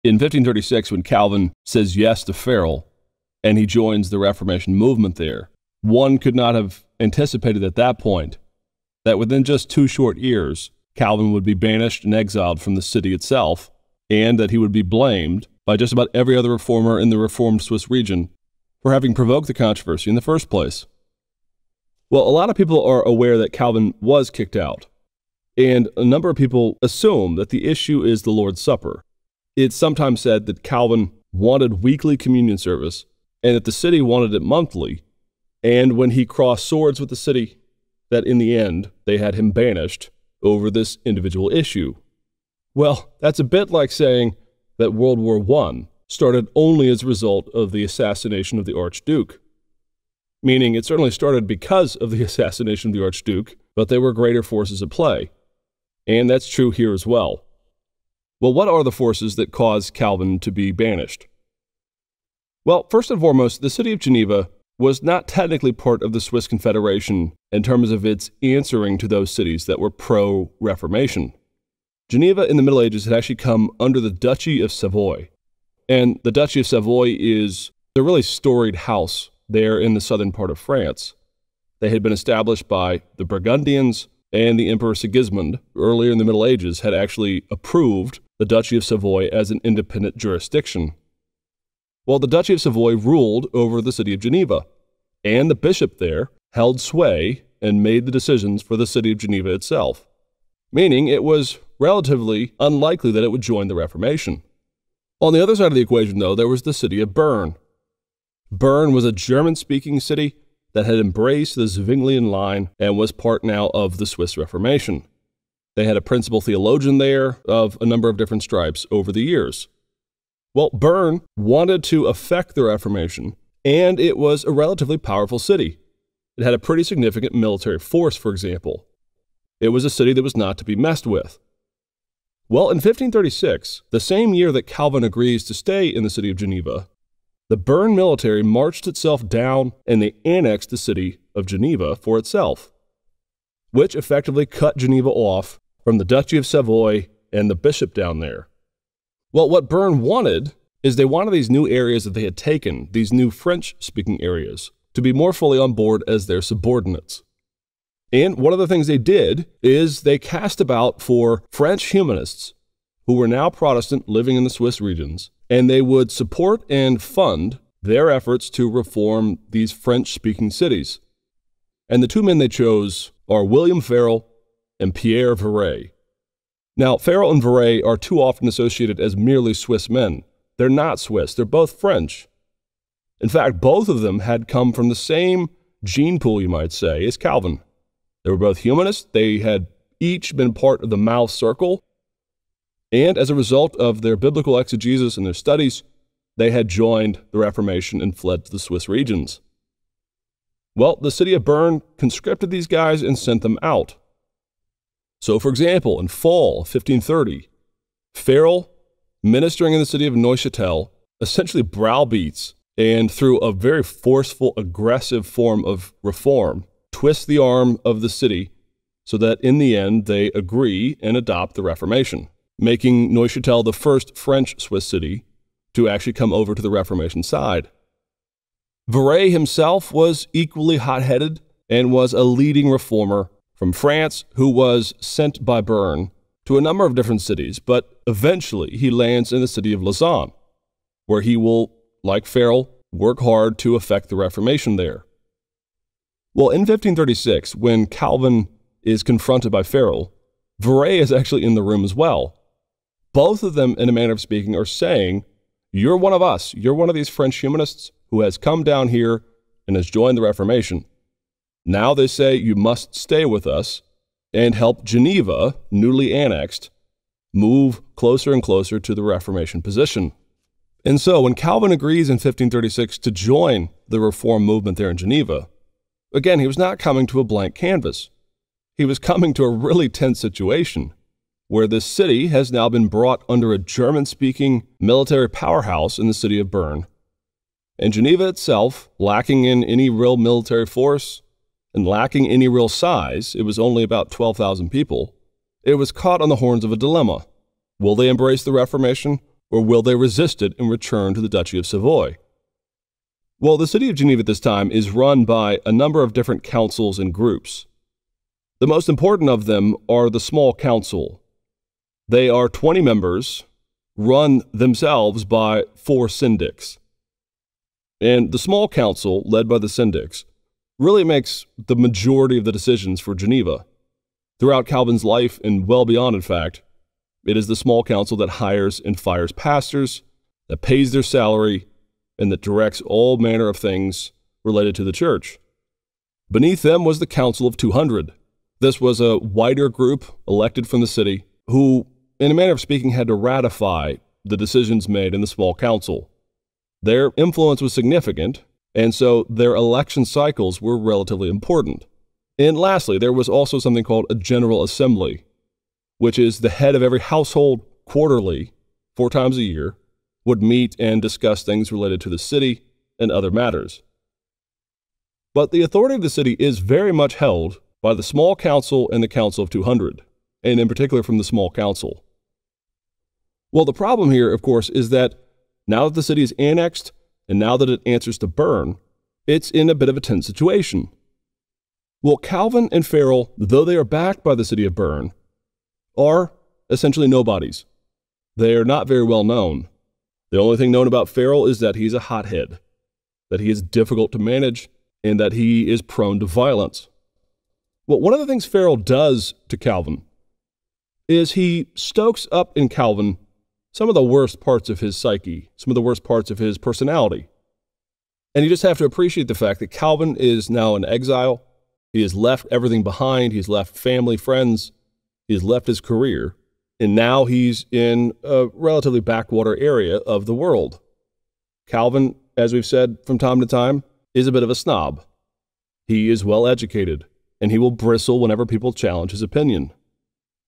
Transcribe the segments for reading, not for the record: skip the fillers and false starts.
In 1536, when Calvin says yes to Farrell, and he joins the Reformation movement there, one could not have anticipated at that point that within just 2 short years, Calvin would be banished and exiled from the city itself, and that he would be blamed by just about every other reformer in the Reformed Swiss region for having provoked the controversy in the first place. Well, a lot of people are aware that Calvin was kicked out, and a number of people assume that the issue is the Lord's Supper. It's sometimes said that Calvin wanted weekly communion service and that the city wanted it monthly, and when he crossed swords with the city, that in the end they had him banished over this individual issue. Well, that's a bit like saying that World War I started only as a result of the assassination of the Archduke. Meaning it certainly started because of the assassination of the Archduke, but there were greater forces at play. And that's true here as well. Well, what are the forces that caused Calvin to be banished? Well, first and foremost, the city of Geneva was not technically part of the Swiss Confederation in terms of its answering to those cities that were pro-Reformation. Geneva in the Middle Ages had actually come under the Duchy of Savoy. And the Duchy of Savoy is a really storied house there in the southern part of France. They had been established by the Burgundians, and the Emperor Sigismund, earlier in the Middle Ages, had actually approved the Duchy of Savoy as an independent jurisdiction. Well, the Duchy of Savoy ruled over the city of Geneva, and the bishop there held sway and made the decisions for the city of Geneva itself, meaning it was relatively unlikely that it would join the Reformation. On the other side of the equation, though, there was the city of Bern. Bern was a German-speaking city that had embraced the Zwinglian line and was part now of the Swiss Reformation. They had a principal theologian there of a number of different stripes over the years. Well, Bern wanted to affect the Reformation, and it was a relatively powerful city. It had a pretty significant military force, for example. It was a city that was not to be messed with. Well, in 1536, the same year that Calvin agrees to stay in the city of Geneva, the Bern military marched itself down and they annexed the city of Geneva for itself, which effectively cut Geneva off from the Duchy of Savoy and the bishop down there. Well, what Bern wanted is they wanted these new areas that they had taken, these new French-speaking areas, to be more fully on board as their subordinates. And one of the things they did is they cast about for French humanists who were now Protestant living in the Swiss regions, and they would support and fund their efforts to reform these French-speaking cities. And the 2 men they chose are William Farrell and Pierre Perret. Now, Farrell and Perret are too often associated as merely Swiss men. They're not Swiss, they're both French. In fact, both of them had come from the same gene pool, you might say, as Calvin. They were both humanists, they had each been part of the Mouth Circle, and as a result of their biblical exegesis and their studies, they had joined the Reformation and fled to the Swiss regions. Well, the city of Bern conscripted these guys and sent them out. So, for example, in fall of 1530, Farrell, ministering in the city of Neuchâtel, essentially browbeats and through a very forceful, aggressive form of reform, twists the arm of the city so that in the end they agree and adopt the Reformation, making Neuchâtel the first French-Swiss city to actually come over to the Reformation side. Perret himself was equally hot-headed and was a leading reformer from France who was sent by Bern to a number of different cities, but eventually he lands in the city of Lausanne, where he will, like Farrell, work hard to effect the Reformation there. Well, in 1536, when Calvin is confronted by Farrell, Perret is actually in the room as well. Both of them, in a manner of speaking, are saying, "You're one of us. You're one of these French humanists who has come down here and has joined the Reformation. Now they say you must stay with us and help Geneva, newly annexed, move closer and closer to the Reformation position." And so when Calvin agrees in 1536 to join the reform movement there in Geneva, again, he was not coming to a blank canvas. He was coming to a really tense situation where this city has now been brought under a German-speaking military powerhouse in the city of Bern. And Geneva itself, lacking in any real military force and lacking any real size, it was only about 12,000 people, it was caught on the horns of a dilemma. Will they embrace the Reformation, or will they resist it and return to the Duchy of Savoy? Well, the city of Geneva at this time is run by a number of different councils and groups. The most important of them are the Small Council. They are 20 members, run themselves by 4 syndics. And the Small Council, led by the syndics, really makes the majority of the decisions for Geneva. Throughout Calvin's life, and well beyond, in fact, it is the Small Council that hires and fires pastors, that pays their salary, and that directs all manner of things related to the church. Beneath them was the Council of 200. This was a wider group elected from the city who, in a manner of speaking, had to ratify the decisions made in the Small Council. Their influence was significant, and so their election cycles were relatively important. And lastly, there was also something called a General Assembly, which is the head of every household quarterly, 4 times a year, would meet and discuss things related to the city and other matters. But the authority of the city is very much held by the Small Council and the Council of 200, and in particular from the Small Council. Well, the problem here, of course, is that now that the city is annexed, and now that it answers to Bern, it's in a bit of a tense situation. Well, Calvin and Farrell, though they are backed by the city of Bern, are essentially nobodies. They are not very well known. The only thing known about Farrell is that he's a hothead, that he is difficult to manage, and that he is prone to violence. Well, one of the things Farrell does to Calvin is he stokes up in Calvin some of the worst parts of his psyche, some of the worst parts of his personality. And you just have to appreciate the fact that Calvin is now in exile. He has left everything behind. He's left family, friends. He's left his career. And now he's in a relatively backwater area of the world. Calvin, as we've said from time to time, is a bit of a snob. He is well educated, and he will bristle whenever people challenge his opinion.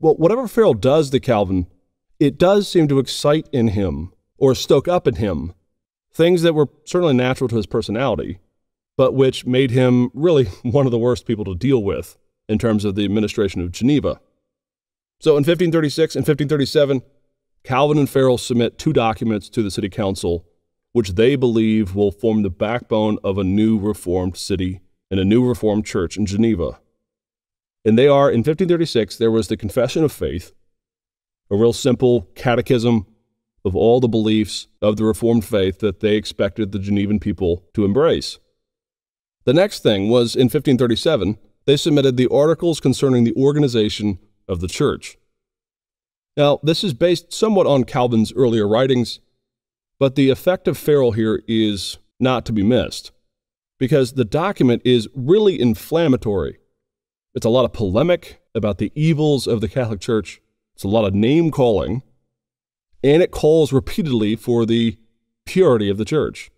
Well, whatever Farrell does to Calvin, it does seem to excite in him, or stoke up in him, things that were certainly natural to his personality, but which made him really one of the worst people to deal with in terms of the administration of Geneva. So in 1536 and 1537, Calvin and Farrell submit 2 documents to the city council, which they believe will form the backbone of a new reformed city and a new reformed church in Geneva. And they are, in 1536, there was the Confession of Faith, a real simple catechism of all the beliefs of the Reformed faith that they expected the Genevan people to embrace. The next thing was, in 1537, they submitted the Articles concerning the organization of the church. Now, this is based somewhat on Calvin's earlier writings, but the effect of Farrell here is not to be missed, because the document is really inflammatory. It's a lot of polemic about the evils of the Catholic Church. It's a lot of name-calling, and it calls repeatedly for the purity of the church.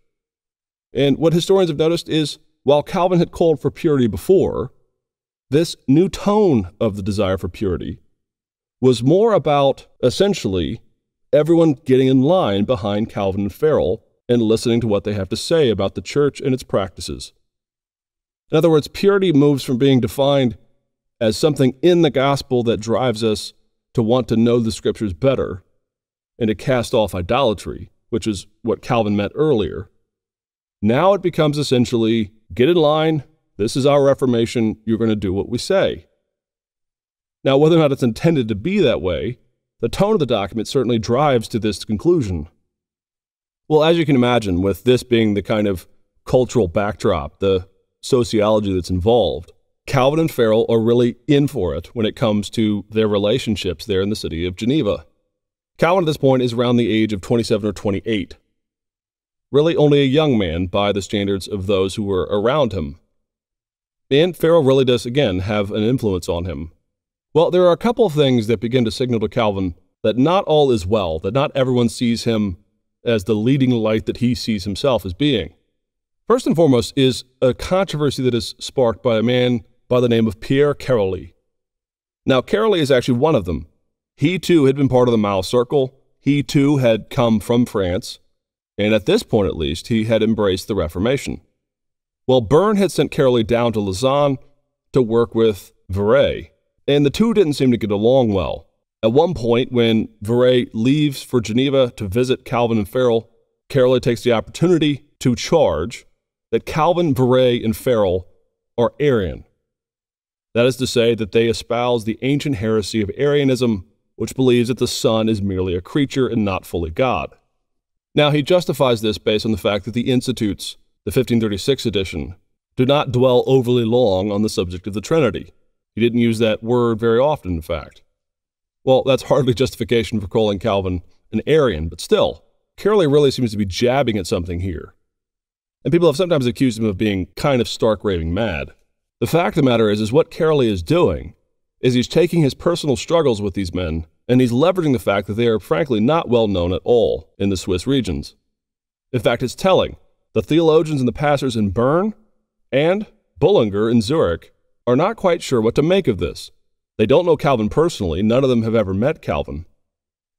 And what historians have noticed is, while Calvin had called for purity before, this new tone of the desire for purity was more about, essentially, everyone getting in line behind Calvin and Farrell and listening to what they have to say about the church and its practices. In other words, purity moves from being defined as something in the gospel that drives us to want to know the scriptures better and to cast off idolatry, which is what Calvin meant earlier. Now it becomes essentially, get in line, this is our Reformation, you're going to do what we say. Now, whether or not it's intended to be that way, the tone of the document certainly drives to this conclusion. Well, as you can imagine, with this being the kind of cultural backdrop, the sociology that's involved, Calvin and Farrell are really in for it when it comes to their relationships there in the city of Geneva. Calvin at this point is around the age of 27 or 28. Really only a young man by the standards of those who were around him. And Farrell really does, again, have an influence on him. Well, there are a couple of things that begin to signal to Calvin that not all is well, that not everyone sees him as the leading light that he sees himself as being. First and foremost is a controversy that is sparked by a man by the name of Pierre. Now, Caroli is actually one of them. He too had been part of the Mao Circle. He too had come from France. And at this point, at least, he had embraced the Reformation. Well, Bern had sent Caroli down to Lausanne to work with Perret, and the two didn't seem to get along well. At one point, when Perret leaves for Geneva to visit Calvin and Farrell, Caroli takes the opportunity to charge that Calvin, Perret, and Farrell are Arian. That is to say that they espouse the ancient heresy of Arianism, which believes that the Son is merely a creature and not fully God. Now, he justifies this based on the fact that the Institutes, the 1536 edition, do not dwell overly long on the subject of the Trinity. He didn't use that word very often, in fact. Well, that's hardly justification for calling Calvin an Arian, but still, Caroli really seems to be jabbing at something here. And people have sometimes accused him of being kind of stark raving mad. The fact of the matter is what Caroli is doing is he's taking his personal struggles with these men, and he's leveraging the fact that they are frankly not well known at all in the Swiss regions. In fact, it's telling. The theologians and the pastors in Bern and Bullinger in Zurich are not quite sure what to make of this. They don't know Calvin personally. None of them have ever met Calvin.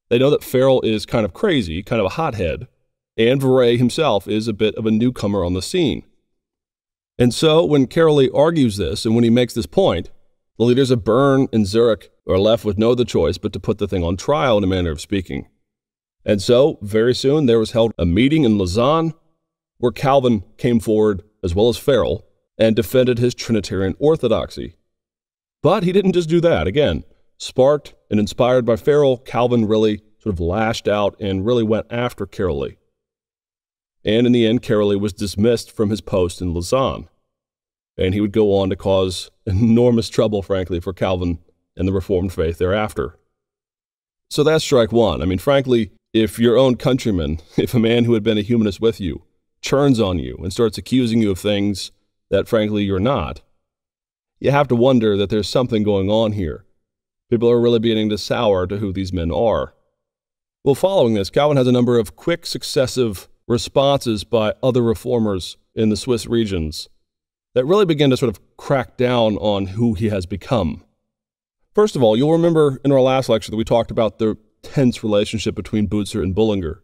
They know that Farrell is kind of crazy, kind of a hothead, and Perret himself is a bit of a newcomer on the scene. And so when Caroli argues this, and when he makes this point, the leaders of Bern and Zurich are left with no other choice but to put the thing on trial in a manner of speaking. And so, very soon, there was held a meeting in Lausanne where Calvin came forward, as well as Farrell, and defended his Trinitarian orthodoxy. But he didn't just do that. Again, sparked and inspired by Farrell, Calvin really sort of lashed out and really went after Caroli. And in the end, Caroli was dismissed from his post in Lausanne. And he would go on to cause enormous trouble, frankly, for Calvin and the Reformed faith thereafter. So that's strike one. I mean, frankly, if your own countryman, if a man who had been a humanist with you, turns on you and starts accusing you of things that, frankly, you're not, you have to wonder that there's something going on here. People are really beginning to sour to who these men are. Well, following this, Calvin has a number of quick, successive responses by other reformers in the Swiss regions that really begin to sort of crack down on who he has become. First of all, you'll remember in our last lecture that we talked about the tense relationship between Butzer and Bullinger.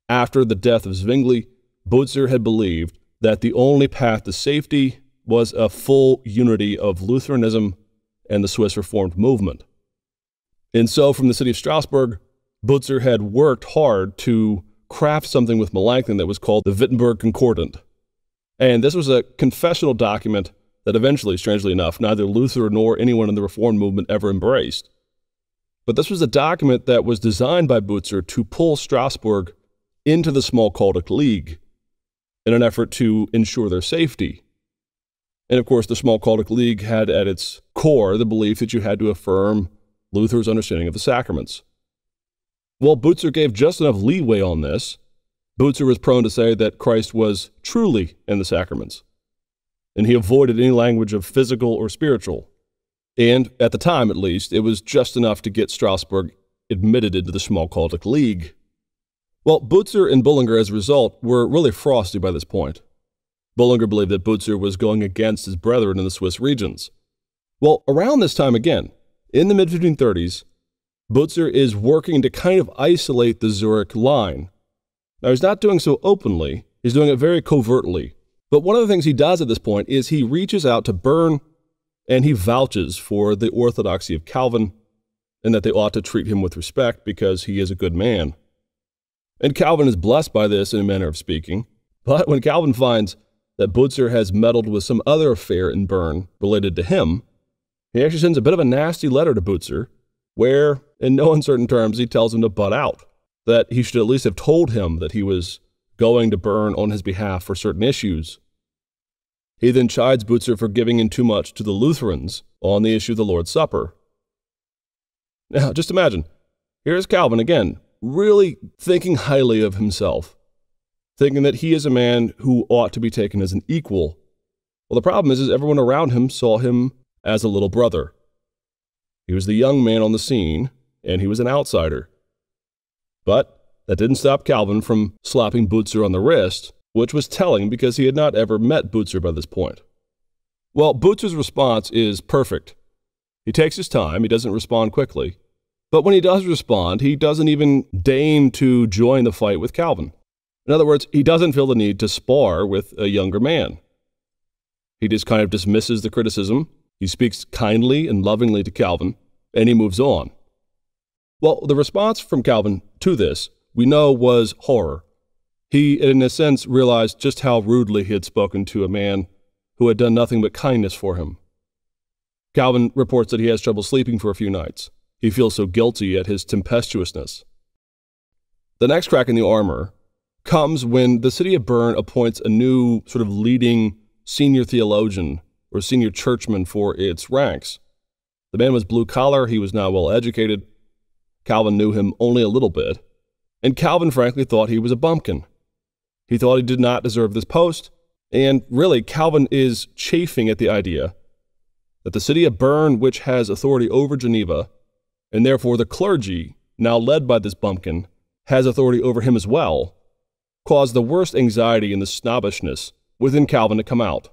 After the death of Zwingli, Butzer had believed that the only path to safety was a full unity of Lutheranism and the Swiss Reformed movement. And so from the city of Strasbourg, Butzer had worked hard to craft something with Melanchthon that was called the Wittenberg Concordant. And this was a confessional document that eventually, strangely enough, neither Luther nor anyone in the Reformed movement ever embraced. But this was a document that was designed by Butzer to pull Strasbourg into the Smalkaldic League in an effort to ensure their safety. And of course, the Smalkaldic League had at its core the belief that you had to affirm Luther's understanding of the sacraments. Well, Butzer gave just enough leeway on this. Butzer was prone to say that Christ was truly in the sacraments, and he avoided any language of physical or spiritual. And at the time, at least, it was just enough to get Strasbourg admitted into the Smalkaldic League. Well, Butzer and Bullinger, as a result, were really frosty by this point. Bullinger believed that Butzer was going against his brethren in the Swiss regions. Well, around this time again, in the mid-1530s, Butzer is working to kind of isolate the Zurich line. Now, he's not doing so openly, he's doing it very covertly. But one of the things he does at this point is he reaches out to Bern and he vouches for the orthodoxy of Calvin and that they ought to treat him with respect because he is a good man. And Calvin is blessed by this in a manner of speaking. But when Calvin finds that Butzer has meddled with some other affair in Bern related to him, he actually sends a bit of a nasty letter to Butzer where, in no uncertain terms, he tells him to butt out, that he should at least have told him that he was going to Bern on his behalf for certain issues. He then chides Butzer for giving in too much to the Lutherans on the issue of the Lord's Supper. Now, just imagine, here's Calvin again, really thinking highly of himself, thinking that he is a man who ought to be taken as an equal. Well, the problem is everyone around him saw him as a little brother. He was the young man on the scene, and he was an outsider. But that didn't stop Calvin from slapping Butzer on the wrist, which was telling because he had not ever met Butzer by this point. Well, Butzer's response is perfect. He takes his time, he doesn't respond quickly. But when he does respond, he doesn't even deign to join the fight with Calvin. In other words, he doesn't feel the need to spar with a younger man. He just kind of dismisses the criticism. He speaks kindly and lovingly to Calvin, and he moves on. Well, the response from Calvin to this, we know, was horror. He, in a sense, realized just how rudely he had spoken to a man who had done nothing but kindness for him. Calvin reports that he has trouble sleeping for a few nights. He feels so guilty at his tempestuousness. The next crack in the armor comes when the city of Bern appoints a new sort of leading senior theologian or senior churchman for its ranks. The man was blue-collar, he was not well-educated. Calvin knew him only a little bit, and Calvin frankly thought he was a bumpkin. He thought he did not deserve this post, and really Calvin is chafing at the idea that the city of Bern, which has authority over Geneva, and therefore the clergy, now led by this bumpkin, has authority over him as well, caused the worst anxiety and the snobbishness within Calvin to come out.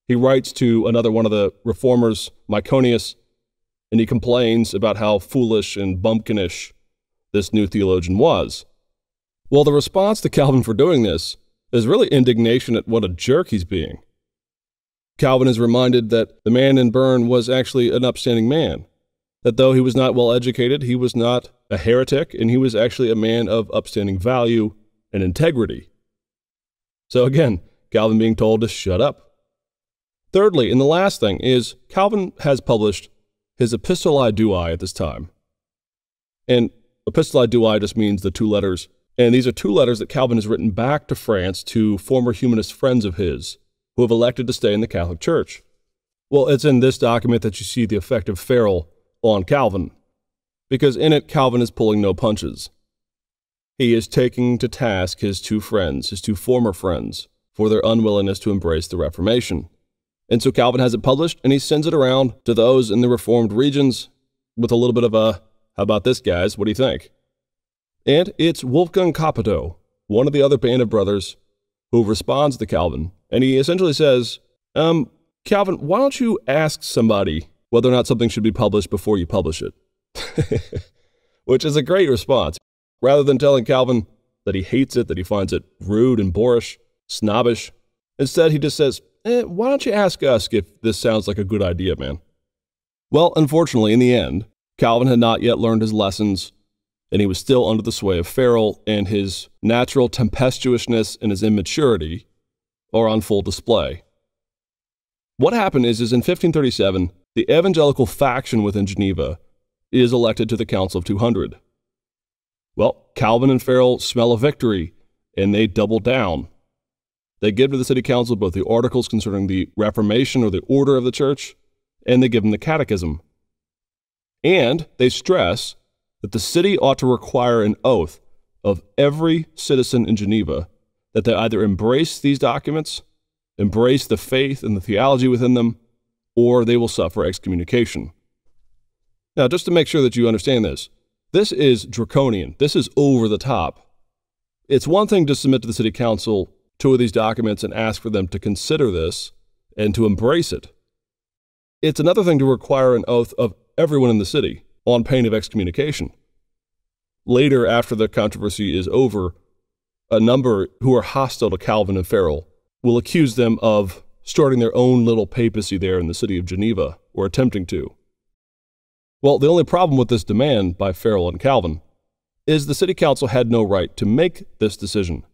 He writes to another one of the reformers, Myconius, and he complains about how foolish and bumpkinish this new theologian was. Well, the response to Calvin for doing this is really indignation at what a jerk he's being. Calvin is reminded that the man in Bern was actually an upstanding man, that though he was not well educated, he was not a heretic, and he was actually a man of upstanding value and integrity. So again, Calvin being told to shut up. Thirdly, and the last thing, is Calvin has published his Epistolae Duae at this time. And Epistolae Duae just means the two letters, and these are two letters that Calvin has written back to France to former humanist friends of his who have elected to stay in the Catholic Church. Well, it's in this document that you see the effect of Farrell on Calvin, because in it, Calvin is pulling no punches. He is taking to task his two friends, his two former friends, for their unwillingness to embrace the Reformation. And so Calvin has it published, and he sends it around to those in the Reformed regions with a little bit of a, how about this, guys? What do you think? And it's Wolfgang Capito, one of the other band of brothers, who responds to Calvin, and he essentially says, Calvin, why don't you ask somebody whether or not something should be published before you publish it? Which is a great response. Rather than telling Calvin that he hates it, that he finds it rude and boorish, snobbish, instead he just says, why don't you ask us if this sounds like a good idea, man? Well, unfortunately, in the end, Calvin had not yet learned his lessons, and he was still under the sway of Farrell, and his natural tempestuousness and his immaturity are on full display. What happened is in 1537, the evangelical faction within Geneva is elected to the Council of 200. Well, Calvin and Farrell smell a victory, and they double down. They give to the city council both the articles concerning the Reformation or the order of the church, and they give them the catechism. And they stress that the city ought to require an oath of every citizen in Geneva that they either embrace these documents, embrace the faith and the theology within them, or they will suffer excommunication. Now, just to make sure that you understand this, this is draconian. This is over the top. It's one thing to submit to the city council two of these documents and ask for them to consider this and to embrace it. It's another thing to require an oath of everyone in the city on pain of excommunication. Later, after the controversy is over, a number who are hostile to Calvin and Farrell will accuse them of starting their own little papacy there in the city of Geneva, or attempting to. Well, the only problem with this demand by Farrell and Calvin is the city council had no right to make this decision.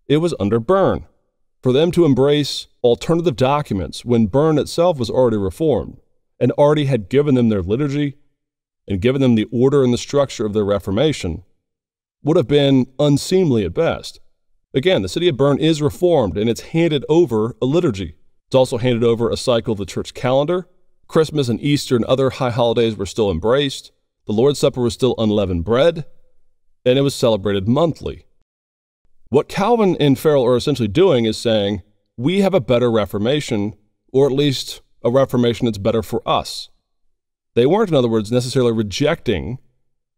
It was under Bern. For them to embrace alternative documents when Bern itself was already reformed and already had given them their liturgy and given them the order and the structure of their Reformation would have been unseemly at best. Again, the city of Bern is reformed, and it's handed over a liturgy. It's also handed over a cycle of the church calendar. Christmas and Easter and other high holidays were still embraced. The Lord's Supper was still unleavened bread, and it was celebrated monthly. What Calvin and Farrell are essentially doing is saying, we have a better Reformation, or at least a Reformation that's better for us. They weren't, in other words, necessarily rejecting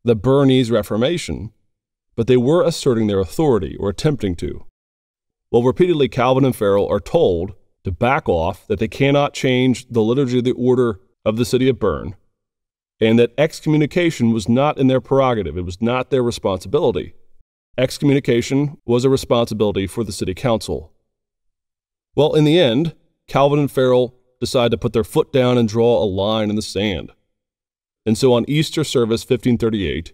the Bernese Reformation, but they were asserting their authority, or attempting to. Well, repeatedly, Calvin and Farrell are told to back off, that they cannot change the liturgy of the order of the city of Bern, and that excommunication was not in their prerogative. It was not their responsibility. Excommunication was a responsibility for the city council. Well, in the end, Calvin and Farrell decide to put their foot down and draw a line in the sand. And so on Easter service 1538,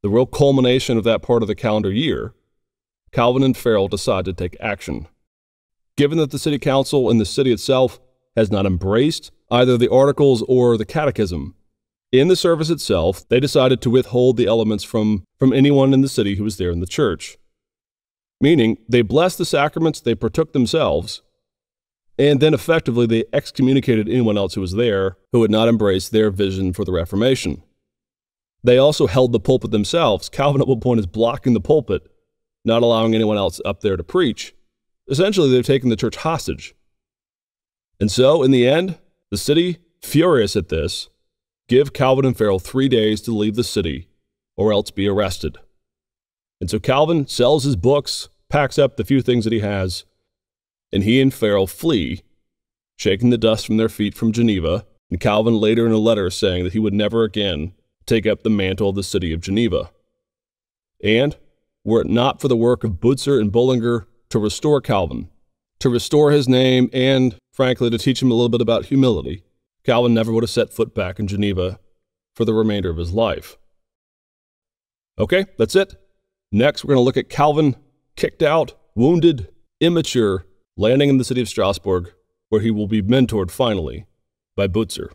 the real culmination of that part of the calendar year, Calvin and Farrell decide to take action. Given that the city council and the city itself has not embraced either the articles or the catechism, in the service itself, they decided to withhold the elements from anyone in the city who was there in the church. Meaning, they blessed the sacraments they partook themselves, and then effectively they excommunicated anyone else who was there who had not embraced their vision for the Reformation. They also held the pulpit themselves. Calvin at one point is blocking the pulpit, not allowing anyone else up there to preach. Essentially, they've taken the church hostage. And so, in the end, the city, furious at this, give Calvin and Farrell 3 days to leave the city or else be arrested. And so Calvin sells his books, packs up the few things that he has, and he and Farrell flee, shaking the dust from their feet from Geneva, and Calvin later in a letter saying that he would never again take up the mantle of the city of Geneva. And, were it not for the work of Butzer and Bullinger to restore Calvin, to restore his name, and, frankly, to teach him a little bit about humility, Calvin never would have set foot back in Geneva for the remainder of his life. Okay, that's it. Next, we're going to look at Calvin, kicked out, wounded, immature, landing in the city of Strasbourg, where he will be mentored finally by Butzer.